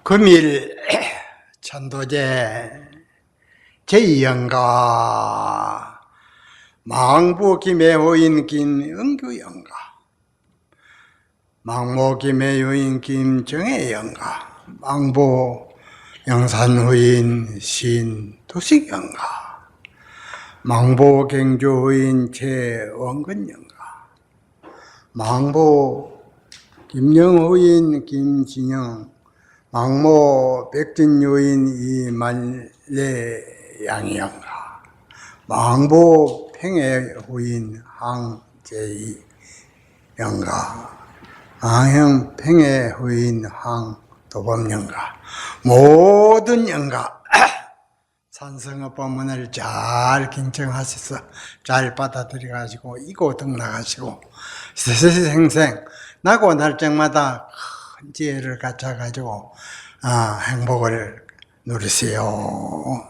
금일 천도제 제2연가 망부 김해호인 김은규연가 망모 김해호인 김정혜연가 망부 영산후인 신도식연가 망보 경주후인 최원근연가 망보 김영후인 김진영 망모 백진요인 이만례양이연가 망보 평해후인 항제이연가 망형 평해후인 항도범연가 모든 연가 산성의 법문을 잘 경청하셔서 잘 받아들여 가지고 이고등 나가시고 세세생생 나고 날짜마다 큰 지혜를 갖춰 가지고 행복을 누리세요.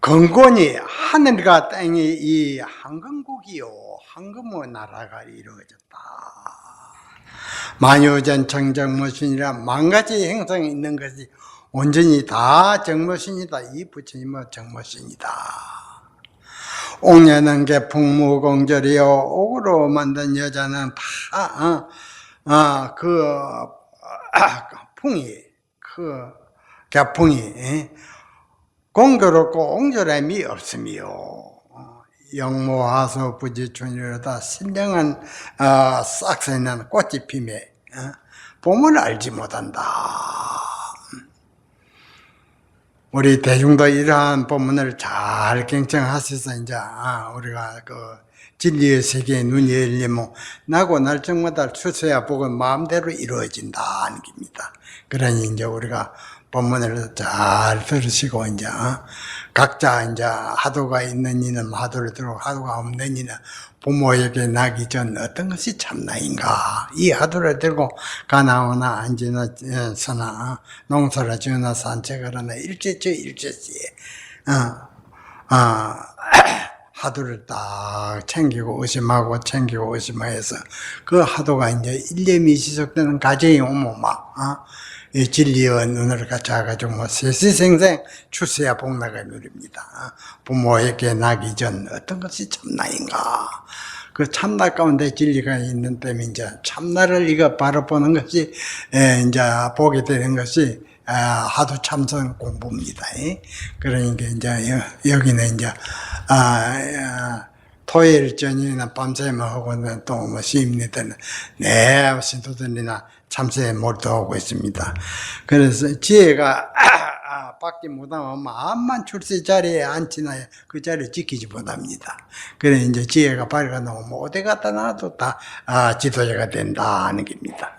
건곤이 하늘과 땅이 이 황금국이요 황금의 나라가 이루어졌다. 만유전 청정무신이라 만가지 행성이 있는 것이 온전히 다 정무신이다. 이 부처님의 정무신이다. 옥녀는 게 풍무공절이요 옥으로 만든 여자는 다 풍이 그 갸풍이 공교롭고 옹졸함이 없으며 영모하소 부지춘이로다 신령한 싹새는 꽃이 피매 봄을 알지 못한다. 우리 대중도 이러한 법문을 잘 경청하셔서 이제 우리가 그 진리의 세계에 눈이 열리면 나고 날짜마다 추서야 복은 마음대로 이루어진다는 겁니다. 그러니 이제 우리가 법문을 잘 들으시고 이제 각자 이제 하도가 있는 이는 하도를 들고 하도가 없는 이는 부모에게 나기 전 어떤 것이 참나인가 이 하도를 들고 가나오나 앉으나 서나 농사를 지으나 산책을 하나 일제치 하도를 딱 챙기고 의심하고 챙기고 의심해서 그 하도가 이제 일념이 지속되는 가정이 오면 이 진리의 눈을 갖춰가지고 세시생생 출세야 복락을 누립니다. 부모에게 나기 전 어떤 것이 참나인가? 그 참나 가운데 진리가 있는 때문에 이제 참나를 이거 바로 보는 것이 이제 보게 되는 것이 하도 참선 공부입니다. 그러니까 이제 여기는 이제 토요일 저녁이나 밤새면 하고는 또 뭐 시임리 때는 신도들이나 참새에 몰두하고 있습니다. 그래서 지혜가 밖에 못하면 마음만 출세 자리에 앉히나 그 자리를 지키지 못합니다. 그래 이제 지혜가 밝아 나오면 어디 갖다 놔도 다 지도자가 된다는 겁니다.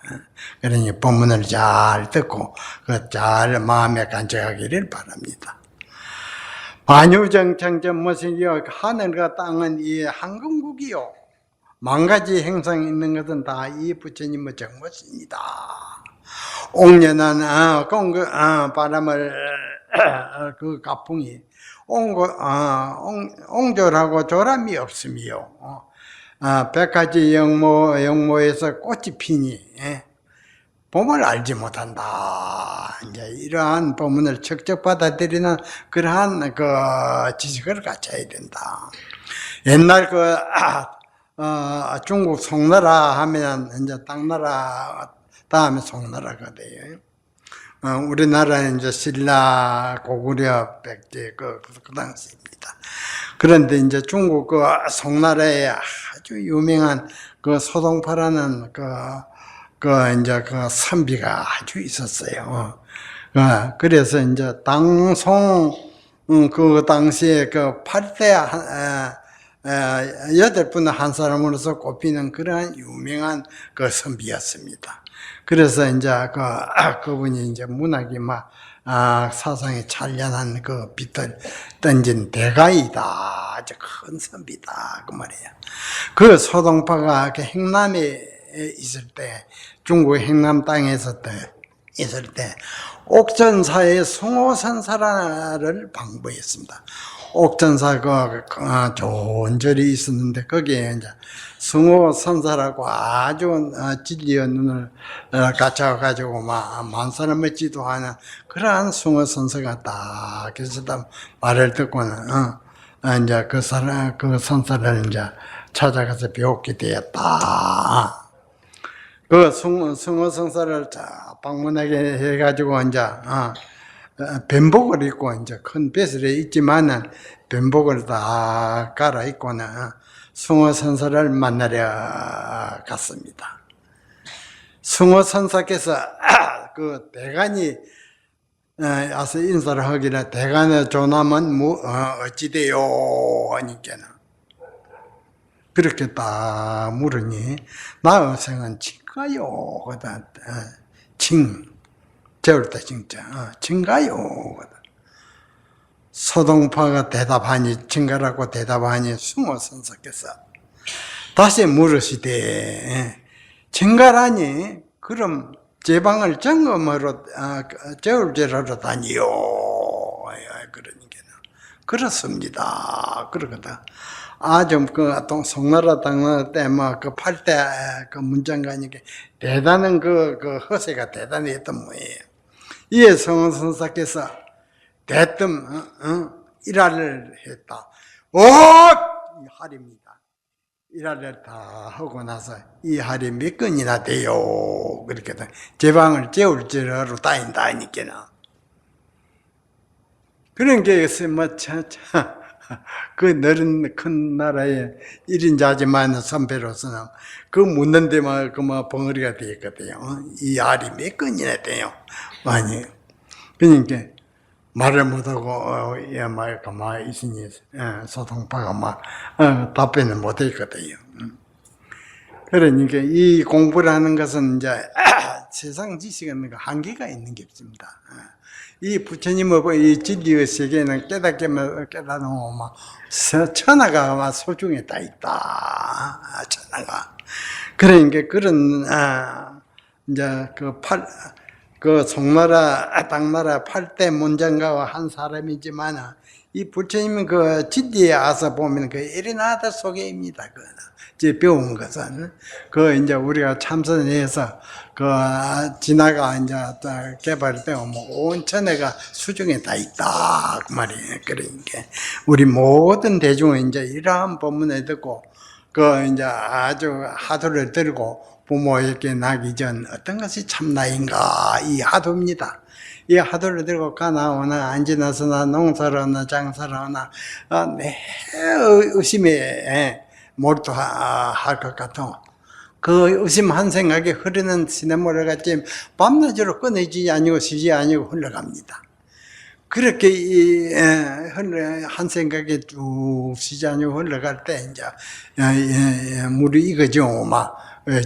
그러니 법문을 잘 듣고 그 잘 마음에 간직하기를 바랍니다. 만유정창전무신이요 하늘과 땅은 이 황금국이요 만가지 행성이 있는 것은 다 이 부처님의 정무신이다. 옥녀는 바람을 그 가풍이 옹졸하고 조람이 없으며 100가지 영모에서 꽃이 피니 봄을 알지 못한다. 이제 이러한 법문을 척척 받아들이는 그러한 그 지식을 갖춰야 된다. 옛날 중국 송나라 하면 이제 당나라 다음에 송나라가 돼요. 우리나라는 이제 신라, 고구려, 백제 그 당시입니다. 그런데 이제 중국 그 송나라에 아주 유명한 그 소동파라는 이제 그 선비가 아주 있었어요. 그래서 이제 당송 그 당시에 그 8대 8분 한 사람으로서 꼽히는 그러한 유명한 그 선비였습니다. 그래서 이제 그분이 이제 문학이 사상에 찬란한 그 빛을 던진 대가이다. 아주 큰 선비다. 그 말이에요. 그 소동파가 행남에 있을 때, 중국 행남 땅에 있을 때, 옥전사의 송호선사라를 방부했습니다. 옥전사 좋은 절이 있었는데 거기에 이제 승호 선사라고 아주 진리의 눈을 갖춰가지고 만 사람을 지도하는 그러한 승호 선사가 딱 계시다 말을 듣고는 이제 그 선사를 이제 찾아가서 배우게 되었다. 그 승호 선사를 방문하게 해가지고 이제 변복을 입고 이제 큰 뱃을 있지만은 변복을 다 갈아입고는 승호 선사를 만나려 갔습니다. 승호 선사께서 그 대간이 와서 인사를 하기를 대간의 조남은 어찌돼요 하니까는 그렇게 딱 물으니 나 어생은 친가요 그다 재울 때 진짜 친가요 소동파가 대답하니 친가라고 대답하니 승호 선사께서 다시 물으시되 친가라니 그럼 제방을 점검으로 재울제라로 다니요 그러니까 그렇습니다 그러거든. 좀 송나라 당나라 때 그 팔 때 그 문장 가니까 대단한 그 허세가 대단히 했던 모양이에요. 이에 성원 선사께서 대뜸 일화를 했다. 이 할입니다. 일화를 다 하고 나서 이 할이 몇 건이나 돼요. 그렇게 제방을 재울지로 다닌다 하니까는 그런 게 있어요. 그 넓은 큰 나라의 1인자지만 선배로서는 그 묻는 데만 벙어리가 되었거든요. 이 알이 몇 건이나 돼요. 많이. 그러니까 말을 못하고 가만히 있으니 소통파가 답변을 못했거든요. 그러니까 이 공부를 하는 것은 이제 세상 지식은 한계가 있는 게 없습니다. 이 부처님의 이 진리의 세계는 깨닫는 천하가 소중에 있다. 천하가. 그러니까 그런 이제 그 송나라 당나라 8대 문장가와 한 사람이지만 이 부처님은 그 진리에 와서 보면 그 에리나다 소개입니다. 제 배운 것은 이제 우리가 참선해서 진화가 이제 개발되고 온 천하가 수중에 다 있다 그 말이에요. 그러니까 우리 모든 대중은 이제 이러한 법문을 듣고 이제 아주 하도를 들고 부모에게 나기 전 어떤 것이 참나인가 이 하도입니다. 이 하도를 들고 가나오나 앉으나서나 농사를 하나 장사를 하나 내 의심에 몰두할 것 같아. 그 의심 한 생각에 흐르는 시냇물을 같이 밤낮으로 끊이지 아니고 쉬지 아니고 흘러갑니다. 그렇게 한 생각에 쭉 쉬지 아니고 흘러갈 때 이제 물이 익어지고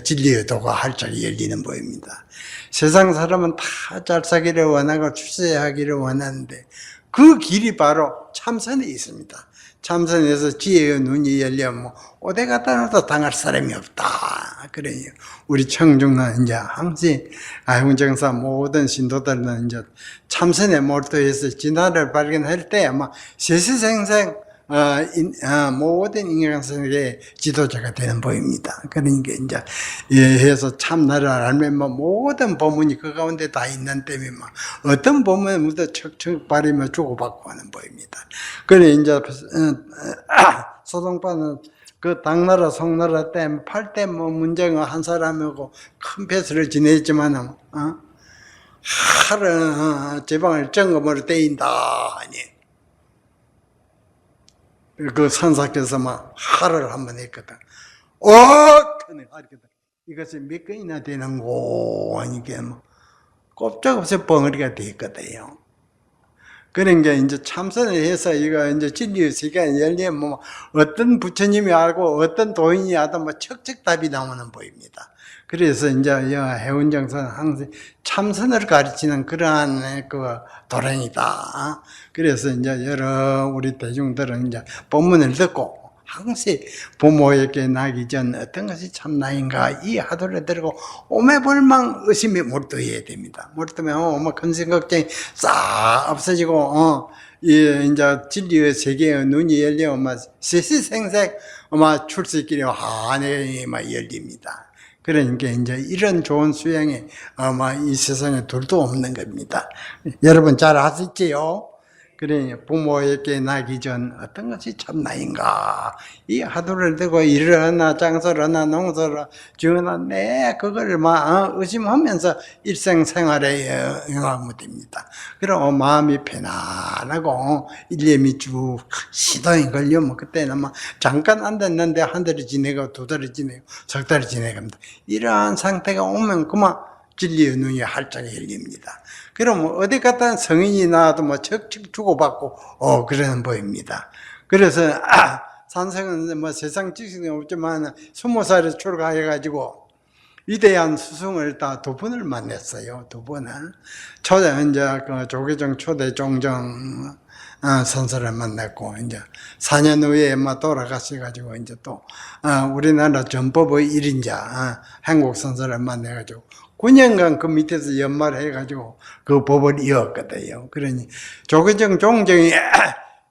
진리의 도가 활짝 열리는 법입니다. 세상 사람은 다 잘 사기를 원하고 출세하기를 원하는데 그 길이 바로 참선에 있습니다. 참선에서 지혜의 눈이 열리면 어디 갔다 놔도 당할 사람이 없다. 그래요. 우리 청중은 이제 항상 아용정사 모든 신도들은 이제 참선에 몰두해서 진화를 발견할 때 아마 세세생생 모든 인간성의 지도자가 되는 법입니다. 그러니까 이제 해서 참나를 알면 모든 법문이 그 가운데 다 있는 때문에 어떤 법문부터 척척 발이며 주고받고 하는 법입니다. 그래 이제 소동파는 그 당나라 송나라 때 8대 문정을 한 사람하고 큰 패수를 지냈지만 하루 제방을 점검으로 떼인다 하니 그 선사께서 하를 한번 했거든. 이것이 몇 건이나 되는고 하니까 꼼짝없이 벙어리가 되었거든요. 그러니까 이제 참선을 해서 이거 이제 진리의 세계가 열리면 어떤 부처님이 알고 어떤 도인이 하든 척척 답이 나오는 법입니다. 그래서 이제 해운정사는 항상 참선을 가르치는 그러한 도량이다. 그래서 이제 여러 우리 대중들은 이제 법문을 듣고 항상 부모에게 나기 전 어떤 것이 참나인가 이 하도를 들고 오매불망 의심이 몰두해야 됩니다. 몰두면 근심 걱정이 싹 없어지고 이제 진리의 세계의 눈이 열려 세시생색 출세길이 환히 열립니다. 그러니까 이제 이런 좋은 수양이 이 세상에 둘도 없는 겁니다. 여러분 잘 아시지요? 그래 부모에게 나기 전 어떤 것이 참나인가 이 하도를 들고 일을 하나 장사를 하나 농사를 지으나 그걸 의심하면서 일생생활에 응하면 됩니다. 그럼 마음이 편안하고 일념이 쭉 시동이 걸리면 그때는 잠깐 앉았는데 한 달이 지내고 두 달이 지내고 석 달이 지내갑니다. 이러한 상태가 오면 그만 진리의 눈이 활짝 열립니다. 그럼 어디 갔다 성인이 나와도 척척 주고받고 그러는 법입니다. 그래서 산성은 세상 지식이 없지만 20살에 출가해가지고 위대한 스승을 다 두 분을 만났어요. 두 분을 초대 이제 조계종 초대 종정 선사를 만났고 이제 4년 후에 돌아가셔가지고 이제 또 우리나라 전법의 1인자 한국 선사를 만나가지고 9년간 그 밑에서 연말해가지고 그 법을 이었거든요. 그러니 조계종 종정이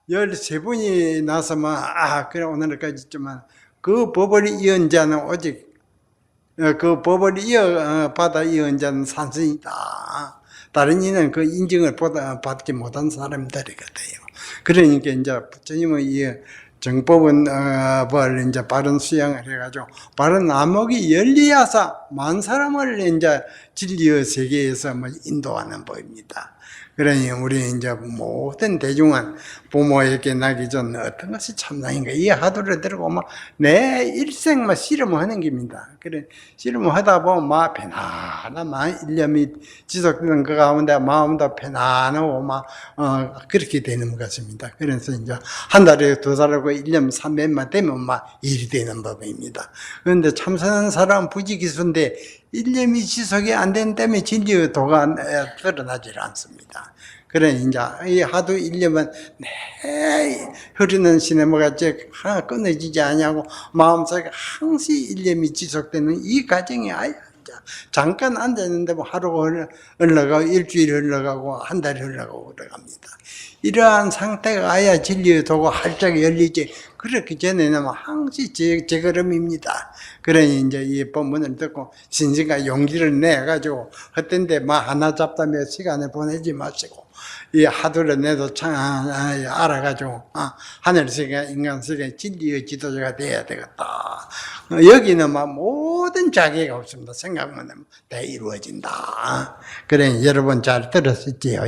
13분이 나서만 그래 오늘까지 있지만 그 법을 이은 자는 오직 그 법을 받아 이은 자는 산성이다. 다른 이는 그 인증을 받지 못한 사람들이거든요. 그러니까 이제 부처님은 이 정법은 이제 바른 수양을 해가지고 바른 암흑이 열리야사 만 사람을 이제 진리의 세계에서 인도하는 법입니다. 그러니 우리 이제 모든 대중은 부모에게 나기 전 어떤 것이 참나인가 이 하도를 들고 내 일생 씨름하는 겁니다. 그래 씨름하다 보면 편안한 일념이 지속되는 그 가운데 마음도 편안하고 그렇게 되는 것입니다. 그래서 이제 한 달에 두 달하고 1년 3년만 되면 일이 되는 법입니다. 그런데 참선하는 사람은 부지기수인데 일념이 지속이 안 되는 때문에 진리의 도가 드러나질 않습니다. 그래 이제 이 하도 일념은 흐르는 시내모같이 하나 끊어지지 않냐고 마음속에 항시 일념이 지속되는 이 과정이 잠깐 앉아있는데 하루가 흘러가고 일주일이 흘러가고 한 달이 흘러가고 그래갑니다. 이러한 상태가 아야 진리의 도가 활짝 열리지 그렇기 전에는 항시 제걸음입니다. 그러니 이제 이 법문을 듣고 신신과 용기를 내가지고 헛된 데 하나 잡다며 시간을 보내지 마시고 이 하도를 내도 알아가지고 하늘세계 인간세계 진리의 지도자가 되어야 되겠다. 여기는 모든 자기가 없습니다. 생각만 하면 다 이루어진다. 그래 여러분 잘 들었었지요?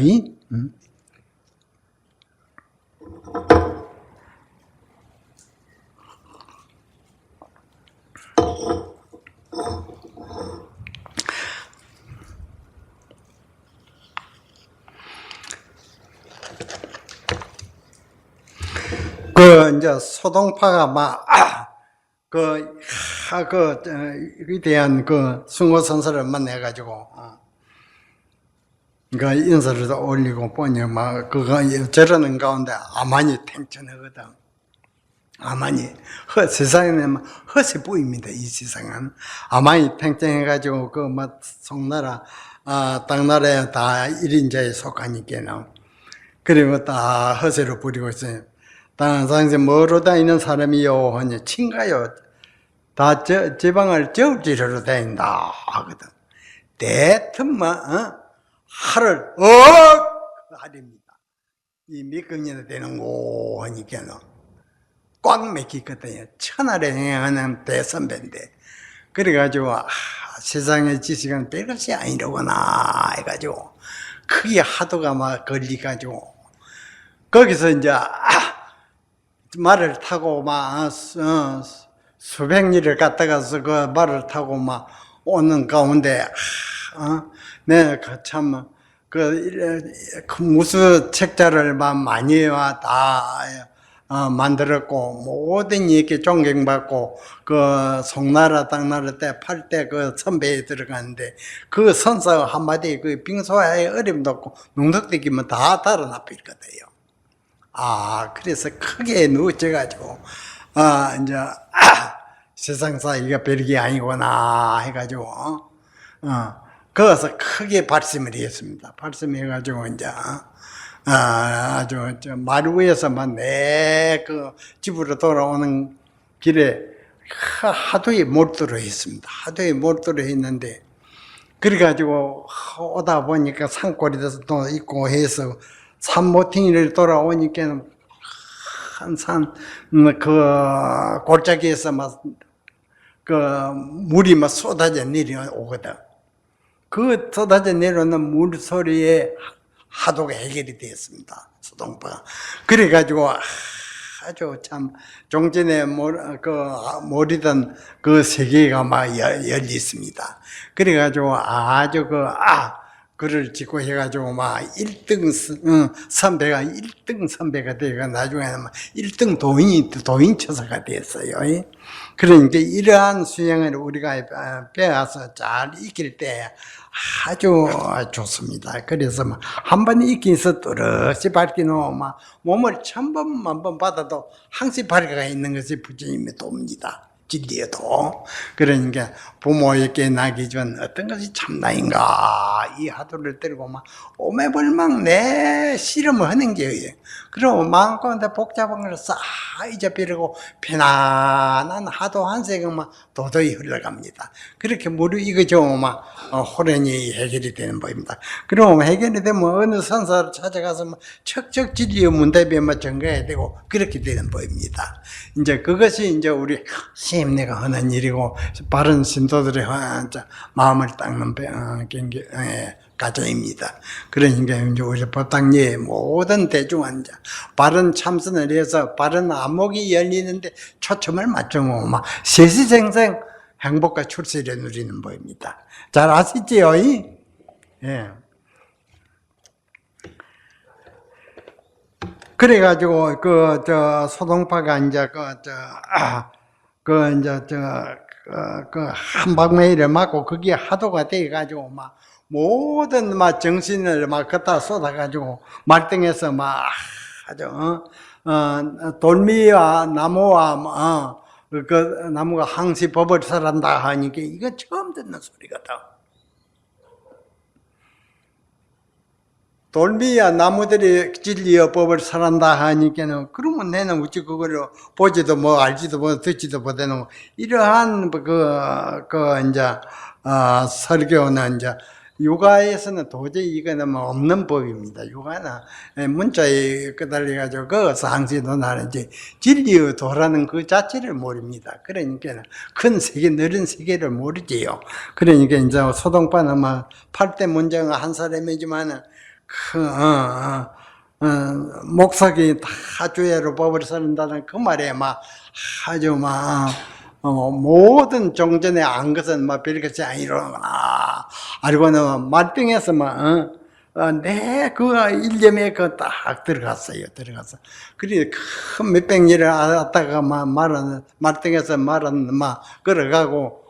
이제 소동파가 위대한 숭고선설을 만나가지고, 인사를 올리고 보니, 저러는 가운데 아만이 탱천하거든. 아만이, 세상에는 헛이 보입니다, 이 세상은. 아만이 탱천해가지고, 송나라, 당나라에 다 1인자에 속하니까는. 그리고 다 허세를 부리고 있어요. 다른 상세 뭐로 다니는 사람이요? 하니, 친가요. 다 지방을 저울질하러 다닌다. 하거든. 대틈만, 하를, 하립니다. 이 밑경년에 되는 거 하니까는 꽉 맥히거든요. 천하를 행하는 대선배인데. 그래가지고, 세상의 지식은 별것이 아니로구나. 해가지고, 크게 하도가 걸리가지고, 거기서 이제, 말을 타고 수백 리를 갔다가서 그 말을 타고 오는 가운데, 내가 참, 무수 책자를 많이 다 만들었고, 모든 이렇게 존경받고, 송나라, 당나라 때, 팔 때 선배에 들어가는데, 선사 한마디, 빙소에 어림도 없고, 농덕대기면 다 달아나버리거든요. 그래서 크게 누워져가지고, 이제 세상사 이가 별게 아니구나 해가지고 거기서 크게 발심을 했습니다. 발심해가지고 이제 아주 말 위에서만 내 그 집으로 돌아오는 길에 하도에 몰두를 했습니다. 하도에 몰두를 했는데 그래가지고 오다 보니까 산골에서 또 있고 해서 산모퉁이를 돌아오니까 그 골짜기에서 막 그 물이 막 쏟아져 내려오거든. 그 쏟아져 내려오는 물 소리에 하도가 해결이 되었습니다. 소동파가. 그래가지고 아주 참 종전에 모르던 그 세계가 막 열렸습니다. 그래가지고 아주 그를 짓고 해가지고 막 1등 선배가 1등 선배가 되고 나중에는 막 1등 도인 처사가 됐어요. 그러니까 이러한 수행을 우리가 배워서 잘 익힐 때 아주 좋습니다. 그래서 한 번 익혀서 뚜렷이 밝히는 막 몸을 1000번 만번 받아도 항시 밝아가 있는 것이 부처님의 도입니다. 진리에도. 그러니까 부모에게 나기 전 어떤 것이 참나인가 이 하도를 들고 막 오매불망 내 실험을 하는 게예요. 그리고 마음 가운데 복잡한 걸 싹 잊어버리고 편안한 하도 한 색은 막 도도히 흘러갑니다. 그렇게 무료 이거죠 막 호련히 해결이 되는 법입니다. 그럼 해결이 되면 어느 선사를 찾아가서 막 척척 진리의 문답에 막 전가해야 되고 그렇게 되는 법입니다. 이제 그것이 이제 우리 시임내가 하는 일이고 바른 신도들의 마음을 닦는 과정입니다. 그러니까 이제 우리 법당리의 모든 대중한 바른 참선을 해서 바른 안목이 열리는데 초점을 맞추고 막 세시생생 행복과 출세를 누리는 법입니다. 잘 아시지요? 예. 그래가지고 소동파가 이제 한방매일을 맞고 그게 하도가 돼가지고 막 모든 막 정신을 막 갖다 쏟아가지고 말등에서 막 아주 돌미와 나무와 그 나무가 항시 법을 설한다 하니까 이거 처음 듣는 소리거든. 돌미야 나무들이 진리의 법을 설한다 하니까는 그러면 내는 어찌 그거를 보지도 뭐 알지도 뭐 듣지도 못하는 이러한 이제 설교는 이제 육아에서는 도저히 이거는 뭐 없는 법입니다. 육아는 문자에 끄달려 가지고 거기서 항시도 나는지 진리의 도라는 그 자체를 모릅니다. 그러니까 큰 세계, 넓은 세계를 모르지요. 그러니까 이제 소동파는 막 8대 문제가 한 사람이지만은 목석이 다 주야로 법을 쓰는다는 그 말에 막 아주 막 모든 종전에 안 것은 막 별것이 아니로구나 알고는 말등에서 그 일념에 딱 들어갔어요. 그래 큰 몇백 년을 왔다가 말등에서 걸어가고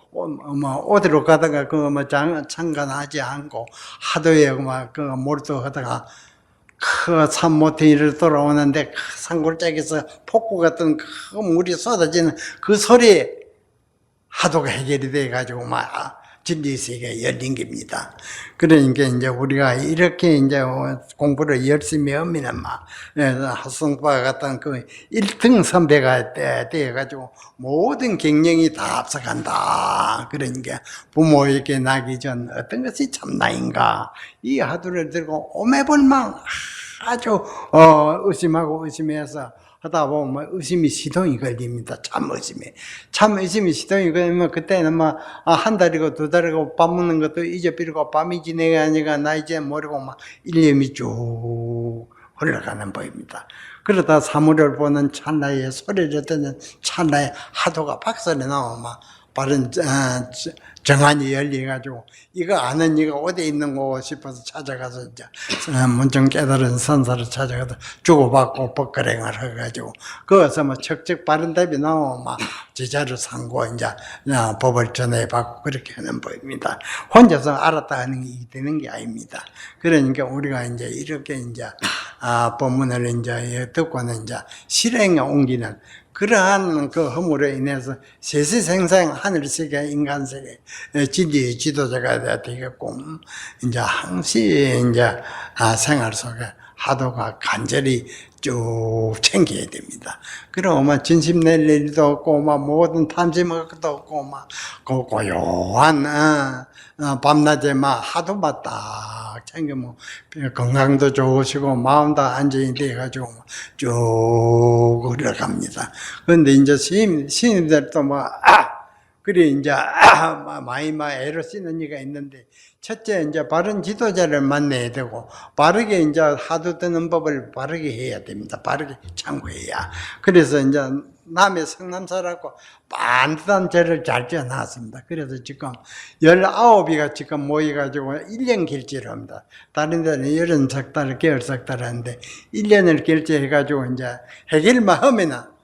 어디로 가다가 참관하지 않고 하도에 몰두하다가 그 산모퉁이를 돌아오는데 그 산골짜기에서 폭포 같은 그 물이 쏟아지는 그 소리에 하도가 해결이 돼가지고 진리 세계가 열린 겁니다. 그러니까 이제 우리가 이렇게 이제 공부를 열심히 하면은 하승파 같은 그 1등 선배가 되어가지고 모든 경영이 다 앞서간다. 그러니까 부모에게 나기 전 어떤 것이 참나인가 이 하도를 들고 오매불망 아주 의심해서 하다 보면 의심이 시동이 걸립니다. 참 의심이 시동이 걸리면 그때는 한 달이고 두 달이고 밥 먹는 것도 잊어버리고 밤이 지내가니까 나 이제 모르고 일념이 쭉 흘러가는 법입니다. 그러다 사물을 보는 찰나에 소리를 듣는 찰나에 하도가 박살이 나고 바른 정한이 열려가지고 이거 아는 이가 어디 있는 거 싶어서 찾아가서 이제 문정 깨달은 선사를 찾아가서 주고받고 법거랭을 해가지고 거기서 척척 바른 답이 나오고 제자를 삼고 이제 법을 전해받고 그렇게 하는 법입니다. 혼자서 알았다 하는 게 되는 게 아닙니다. 그러니까 우리가 이제 이렇게 이제 법문을 이제 듣고는 이제 실행에 옮기는 그러한 그 허물로 인해서 세세생생 하늘세계 인간세계 진리의 지도자가 되겠고 이제 항시 이제 생활 속에 하도가 간절히 쭉 챙겨야 됩니다. 그러면 진심 낼 일도 없고, 모든 탐심할 것도 없고, 고요한, 밤낮에 하도 딱 챙기면 건강도 좋으시고, 마음도 안정이 돼가지고 쭉 흘러갑니다. 그런데 이제 스님들도 그래, 이제, 많이 애를 쓰는 이가 있는데, 첫째, 이제 바른 지도자를 만나야 되고, 바르게 이제 하도 뜨는 법을 바르게 해야 됩니다. 바르게 참고해야. 그래서 이제 남의 성남사라고 반듯한 죄를 잘 지어놨습니다. 그래서 지금 19이가 지금 모여가지고 1년 결제를 합니다. 다른 데는 30달, 개월석달 하는데, 1년을 결제해가지고 이제 해결만 하면은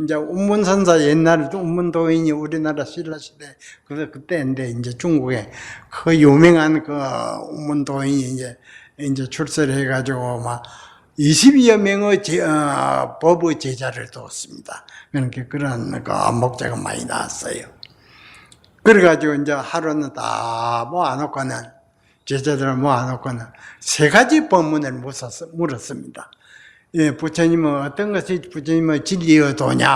이제 운문선사 옛날에도 운문도인이 우리나라 신라시대 그때인데 이제 중국에 그 유명한 그 운문도인이 이제 출세를 해가지고 20여 명의 법의 제자를 뒀습니다. 그러니까 그런 그 목자가 많이 나왔어요. 그래가지고 이제 하루는 다 모아놓고는 제자들을 모아놓고는 3가지 법문을 물었습니다. 예, 부처님은 어떤 것이 부처님의 진리여도냐?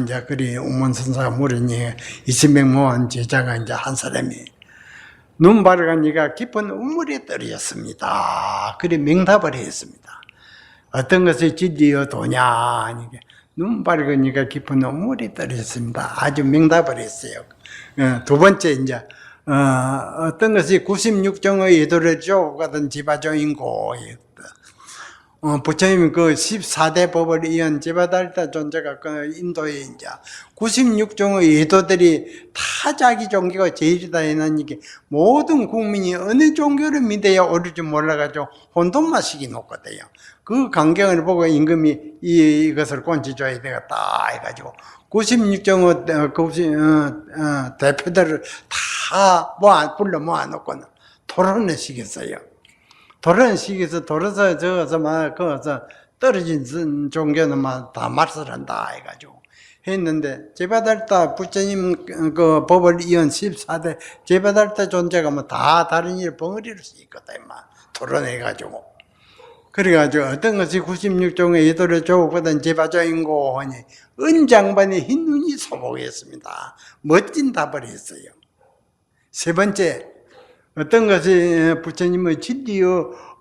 이제 그리 운문선사가 물으니 20명 모은 제자가 이제 한 사람이 눈바라가 니가 깊은 우물에 떨어졌습니다. 그리 명답을 했습니다. 어떤 것이 진리여도냐? 눈바라가 니가 깊은 우물에 떨어졌습니다. 아주 명답을 했어요. 두 번째 이제 어떤 것이 96종의 예도를 쪼고 가던 지바종인고. 부처님 그 14대 법을 이은 제바달타 존재가 그 인도에 이제 96종의 예도들이 다 자기 종교가 제일이다 해는 이게 모든 국민이 어느 종교를 믿어야 옳을지 몰라가지고 혼돈마시기 놓거든요. 그 광경을 보고 임금이 이것을 꼰지줘야 되겠다 해가지고 96종의 대표들을 다 불러 모아놓고는 토론을 시켰어요. 도런 시기에서 도로서 저어서 거기서 떨어진 종교는 다 말살한다 해가지고 했는데 제바달타 부처님 그 법을 이은 14대 제바달타 존재가 다 다른 일 벙어리를 수 있거든 토론해가지고 그래가지고 어떤 것이 96종의 예도를 조고거든 제바조인고 하니 은장반의 흰 눈이 소복했습니다. 멋진 답을 했어요. 세 번째 어떤 것이 부처님의 진리의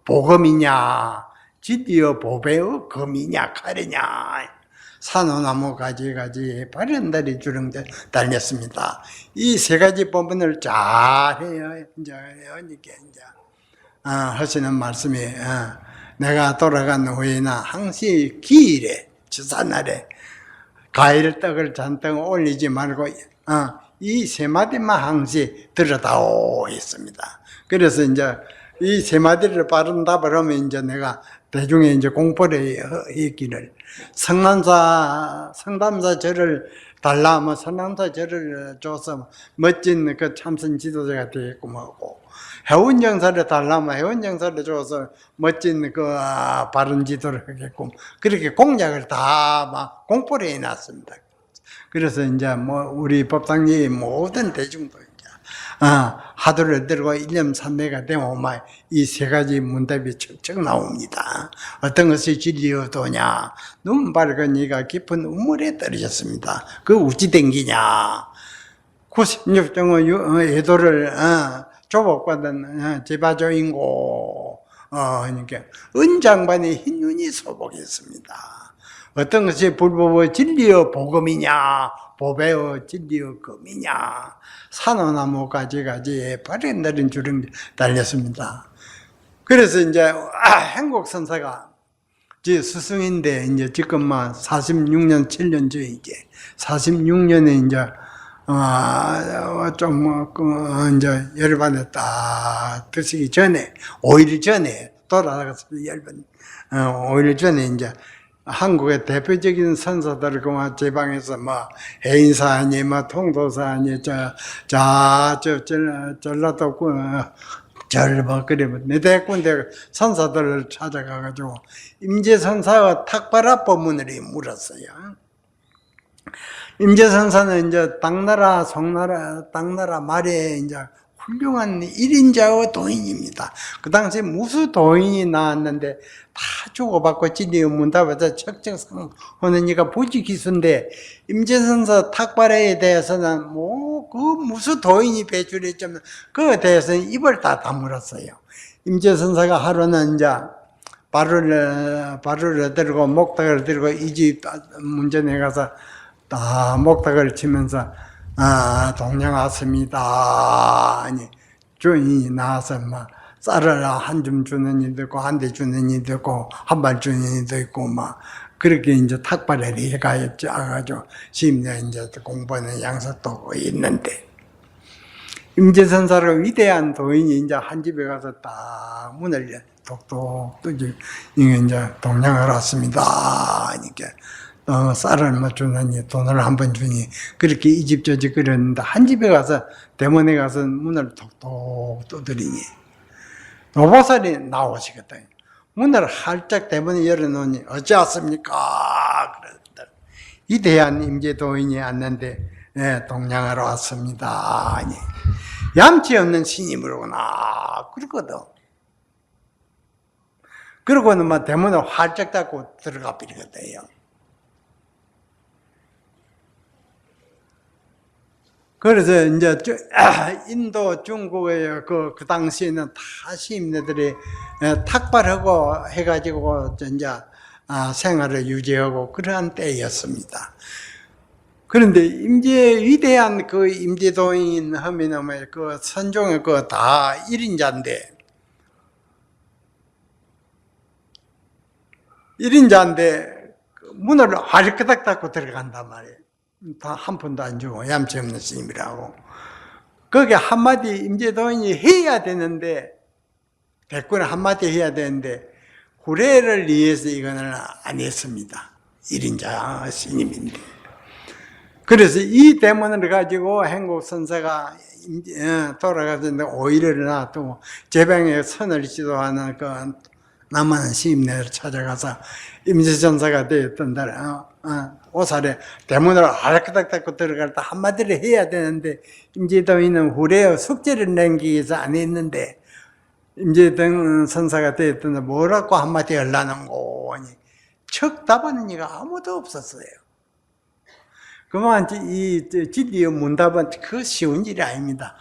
복음이냐, 진리의 보배의 금이냐, 칼이냐, 산호나무 가지가지 바른다리 주렁대 달렸습니다. 이 3가지 법문을 잘 해요. 이제 하시는 말씀이 내가 돌아간 후에나 항시 기일에 주사날에 과일 떡을 잔뜩 올리지 말고 이 3마디만 항시 들어다오 했습니다. 그래서 이제 이 3마디를 바른 답을 하면 이제 내가 대중에 이제 공포를 했기를 성담사 절을 달라 성담사 절을 줘서 멋진 그 참선 지도자가 되겠고 뭐고 해운정사를 달라면 해운정사를 줘서 멋진 그 바른 지도를 하겠고 그렇게 공약을 다 공포를 해놨습니다. 그래서 이제 우리 법당님 모든 대중도 이제 하도를 들고 일념삼매가 되면 이 3가지 문답이 척척 나옵니다. 어떤 것이 진리여도냐? 눈 밝은 이가 깊은 우물에 떨어졌습니다. 그 어찌 댕기냐? 96종의 예도를 조복받은 제바조인고 그러니까 은장반의 흰 눈이 소복했습니다. 어떤 것이 불법의 진리의 복음이냐, 보배의 진리의 금이냐, 산호나무 가지가지에 바른다른 주렁 달렸습니다. 그래서 이제 행곡선사가 스승인데 이제 지금 46년 7년 전에 이제 46년에 이제 이제 열반에 딱 드시기 전에 5일 전에 돌아가서 열반 5일 전에 이제 한국의 대표적인 선사들 그만 제방에서 해인사니 통도사니 전라도 절막 그래 네 군데 선사들을 찾아가가지고 임재선사가 탁발아 법문을 물었어요. 임재선사는 이제 당나라 송나라 당나라 말에 이제 훌륭한 1인자의 도인입니다. 그 당시에 무수 도인이 나왔는데 다 주고받고 진리의 문답에서 척척하는 이가 부지기수인데 임재선사 탁발에 대해서는 뭐 그 무수 도인이 배출했지만 그에 대해서는 입을 다 다물었어요. 임재선사가 하루는 이제 발을 들고 목탁을 들고 이 집 문전에 가서 딱 목탁을 치면서 동양 왔습니다. 아니 주인이 나와서 막 쌀을 한 줌 주는 이도 있고 한 대 주는 이도 있고 한 발 주는 이도 있고 막 그렇게 이제 탁발을 해가지고 시임내 이제 공부하는 양석도 있는데 임재선사로 위대한 도인이 이제 한 집에 가서 딱 문을 똑똑 뜨지 이제 동양을 왔습니다. 이렇게 쌀을 뭐 주느니 돈을 한 번 주니 그렇게 이 집 저 집 그랬는데 한 집에 가서 대문에 가서 문을 톡톡 두드리니 노보살이 나오시거든요. 문을 활짝 대문에 열어놓으니 어찌왔습니까? 그랬더니 위대한 임재도인이 왔는데 동양하러 왔습니다. 아니, 얌치 없는 스님으로구나 그러거든. 그러고는 막 대문을 활짝 닫고 들어가 버리거든요. 그래서 이제 인도 중국의 그 당시에는 다 시인들이 탁발하고 해가지고 이제 생활을 유지하고 그러한 때였습니다. 그런데 위대한 그 임재도인 하면은 그 선종의 그 다 1인자인데 문을 활끗 닫고 들어간단 말이에요. 다 한 푼도 안 주고 얌체 없는 스님이라고. 거기에 한마디 임재도인이 해야 되는데 대꾸를 한마디 해야 되는데 구례를 위해서 이거는 안 했습니다. 1인자 스님인데. 그래서 이 대문을 가지고 행국선사가 돌아가서 오일을 놔두고 제방에 선을 지도하는 그 남한 시임내를 찾아가서 임재선사가 되었던 날 오살에 대문으로 알까닥 닫고 들어갈 때 한마디를 해야 되는데 임재도인은 후레어 숙제를 남기기 위해서 안 했는데 임재등 선사가 되었던 날 뭐라고 한마디 하려는고 하니 척 답하는 이가 아무도 없었어요. 그만 이 진리의 문답은 그 쉬운 일이 아닙니다.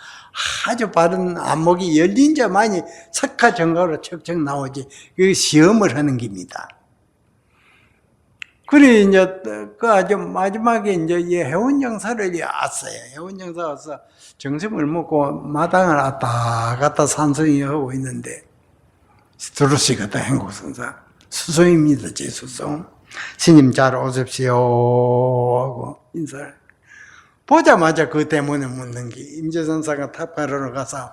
아주 바른 안목이 열린 자만이 석가정가로 척척 나오지 그 시험을 하는 겁니다. 그래 이제 그 아주 마지막에 이제 이 해운정사를 왔어요. 해운정사 와서 정심을 먹고 마당을 왔다 갔다 산성이 하고 있는데 들어오시거든 행국선사 수송입니다. 제 수송. 스님 잘 오십시오 하고 인사를 보자마자 그 대문에 묻는 게 임재선사가 탑가로로 가서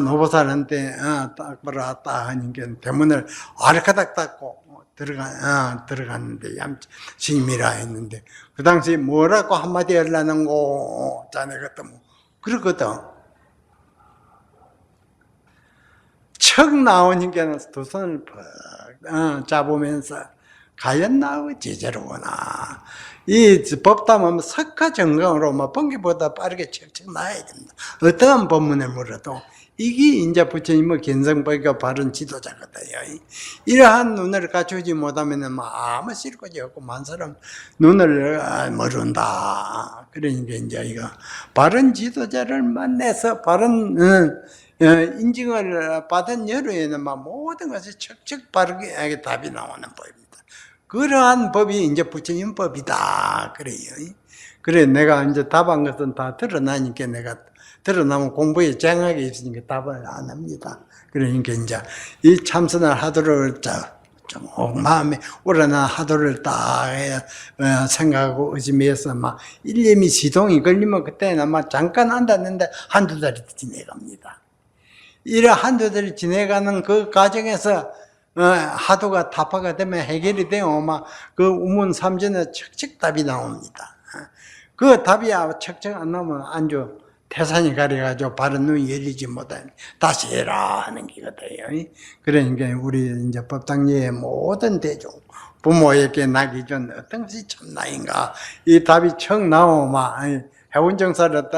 노보살한테 딱 왔다 하니까 대문을 아르카닥 닫고 들어갔는데 스님이라 했는데 그 당시 뭐라고 한마디 하려는 거 자네가 또 뭐 그러거든. 척 나오니까 두 손을 퍽 잡으면서 과연 나의 제자로구나. 이 법담은 석가정강으로 뭐 번개보다 빠르게 척척 나야 됩니다. 어떠한 법문을 물어도 이게 이제 부처님의 견성법과 바른 지도자거든요. 이러한 눈을 갖추지 못하면 아무 실권이 없고 많은 사람 눈을 모른다. 그러니까 이제 이거 바른 지도자를 만나서 바른 인증을 받은 여러에는 모든 것이 척척 바르게 답이 나오는 법입니다. 그러한 법이 이제 부처님 법이다. 그래요. 그래, 내가 이제 답한 것은 다 드러나니까 내가 드러나면 공부에 쟁하게 있으니까 답을 안 합니다. 그러니까 이제 이 참선을 하도록 좀 마음에 우러나 하도를 딱 생각하고 의심해서 일념이 시동이 걸리면 그때는 잠깐 앉았는데 한두 달이 지내갑니다. 이래 한두 달이 지내가는 그 과정에서 하도가 타파가 되면 해결이 되면 그 우문 삼전에 척척 답이 나옵니다. 그 답이 척척 안 나오면 안주 태산이 가려가지고 바른 눈이 열리지 못하니 다시 해라 하는 게거든요. 그러니까 우리 이제 법당리의 모든 대중, 부모에게 나기 전 어떤 것이 참나인가? 이 답이 청 나오면 해운정사를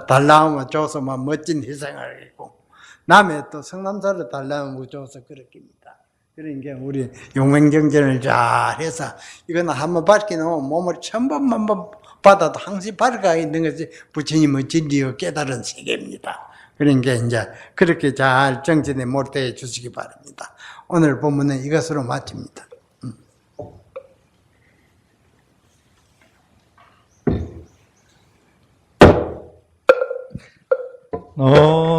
달라하면 줘서만 멋진 희생을 했고, 남의 또 성남사를 달라하면 줘서 그렇습니다. 그러니까 우리 용맹정전을 잘 해서 이거는 한번 밝게 놓으면 몸을 천번만 번 받아도 항상 밝아 있는 것이 부처님의 진리요 깨달은 세계입니다. 그러니까 이제 그렇게 잘 정진에 몰두해 주시기 바랍니다. 오늘 본문은 이것으로 마칩니다. 어.